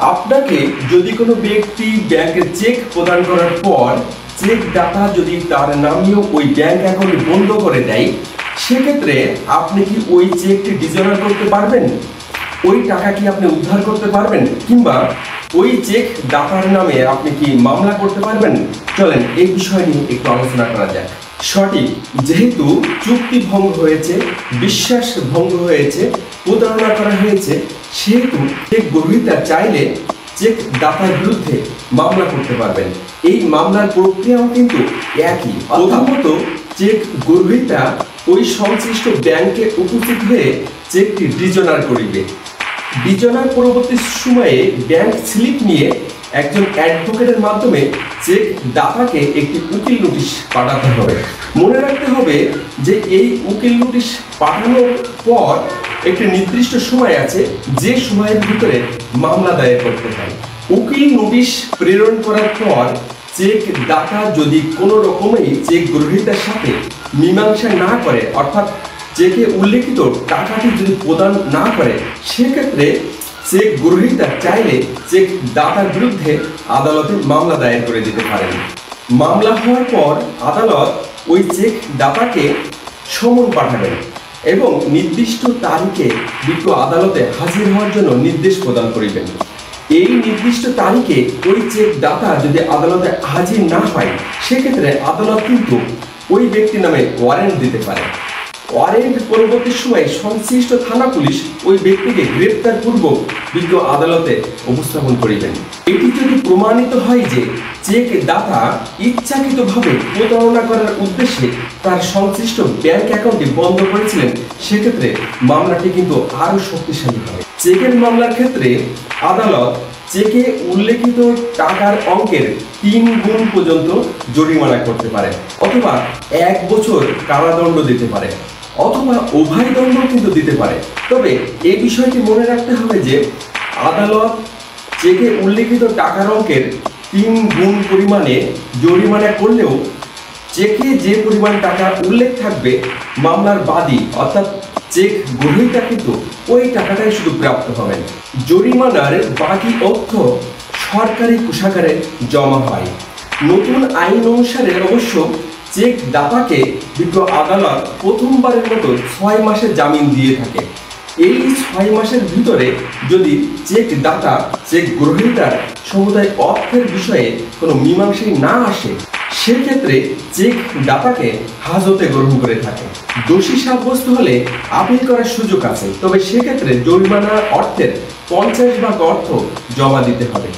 আপনাকে যদি কোনো ব্যক্তি ব্যাংকের চেক প্রদান করার পর চেক দাতা যদি তার নামীয় ওই ব্যাংক অ্যাকাউন্ট বন্ধ করে দেয়, সেক্ষেত্রে আপনি কি ওই চেকটি ডিজনার করতে পারবেন? ওই টাকা কি আপনি উদ্ধার করতে পারবেন? কিংবা ওই চেক দাতার নামে আপনি কি মামলা করতে পারবেন? চলেন এই বিষয় নিয়ে একটু আলোচনা করা যাক। সঠিক, যেহেতু চুক্তি ভঙ্গ হয়েছে, বিশ্বাস ভঙ্গ হয়েছে, প্রতারণা করা হয়েছে, সেহেতু চেক গ্রহীতা চাইলে চেক দাতার বিরুদ্ধে মামলা করতে পারবেন। এই মামলার প্রক্রিয়াও কিন্তু একই। প্রথমত চেক গ্রহীতা ওই সংশ্লিষ্ট ব্যাংকে উপস্থিত হয়ে চেকটি ডিজনার করিবে। ডিজনার পরবর্তী সময়ে ব্যাংক স্লিপ নিয়ে একজন অ্যাডভোকেটের মাধ্যমে চেক দাতাকে একটি উকিল নোটিশ পাঠাতে হবে। মনে রাখতে হবে যে এই উকিল নোটিশ পাঠানোর পর একটি নির্দিষ্ট সময় আছে, যে সময়ের ভিতরে মামলা দায়ের করতে হয়। উকিল নোটিশ প্রেরণ করার পর চেক দাতা যদি কোনো রকমেই চেক গ্রহীতার সাথে মীমাংসা না করে, অর্থাৎ চেকে উল্লেখিত টাকাটি যদি প্রদান না করে, সেক্ষেত্রে চেক গ্রহীতা চাইলে চেক দাতার বিরুদ্ধে আদালতে মামলা দায়ের করে দিতে পারেন। মামলা হওয়ার পর আদালত ওই চেক দাতাকে সমন পাঠাবেন এবং নির্দিষ্ট তারিখে বিজ্ঞ আদালতে হাজির হওয়ার জন্য নির্দেশ প্রদান করিবেন। এই নির্দিষ্ট তারিখে ওই চেক দাতা যদি আদালতে হাজির না হয়, সেক্ষেত্রে আদালত কিন্তু ওই ব্যক্তির নামে ওয়ারেন্ট দিতে পারে। ওয়ারেন্ট পরবর্তী সময়ে সংশ্লিষ্ট থানা পুলিশ ওই ব্যক্তিকে গ্রেপ্তার পূর্বক বিজ্ঞ আদালতে উপস্থাপন করিবেন। এটি যদি প্রমাণিত হয় যে চেক দাতা ইচ্ছাকৃতভাবে প্রতারণা করার উদ্দেশ্যে তার সংশ্লিষ্ট ব্যাংক অ্যাকাউন্টটি বন্ধ করেছিলেন, সেক্ষেত্রে মামলাটি কিন্তু আরও শক্তিশালী হবে। চেকের মামলার ক্ষেত্রে আদালত চেকে উল্লেখিত টাকার অঙ্কের 3 গুণ পর্যন্ত জরিমানা করতে পারে, অথবা 1 বছর কারাদণ্ড দিতে পারে, অথবা উভয় দণ্ড কিন্তু দিতে পারে। তবে এই বিষয়টি মনে রাখতে হবে যে আদালত চেকে উল্লেখিত টাকার অঙ্কের 3 গুণ পরিমাণে জরিমানা করলেও চেকে যে পরিমাণ টাকা উল্লেখ থাকবে, মামলার বাদী অর্থাৎ চেক গ্রহীতা কিন্তু ওই টাকাটাই শুধু প্রাপ্ত হবেন। জরিমানার বাকি অর্থ সরকারি কোষাগারে জমা হয়। নতুন আইন অনুসারে অবশ্য চেক দাতাকে বিজ্ঞ আদালত প্রথমবারের মতো 6 মাসের জামিন দিয়ে থাকে। এই 6 মাসের ভিতরে যদি চেক দাতা চেক গ্রহীতার সমুদায় অর্থের বিষয়ে কোনো মীমাংসায় না আসে, সেক্ষেত্রে চেক দাতাকে হাজতে গ্রহণ করে থাকে। দোষী সাব্যস্ত হলে আপিল করার সুযোগ আছে, তবে সেক্ষেত্রে জরিমানা অর্থের 50 ভাগ অর্থ জমা দিতে হবে।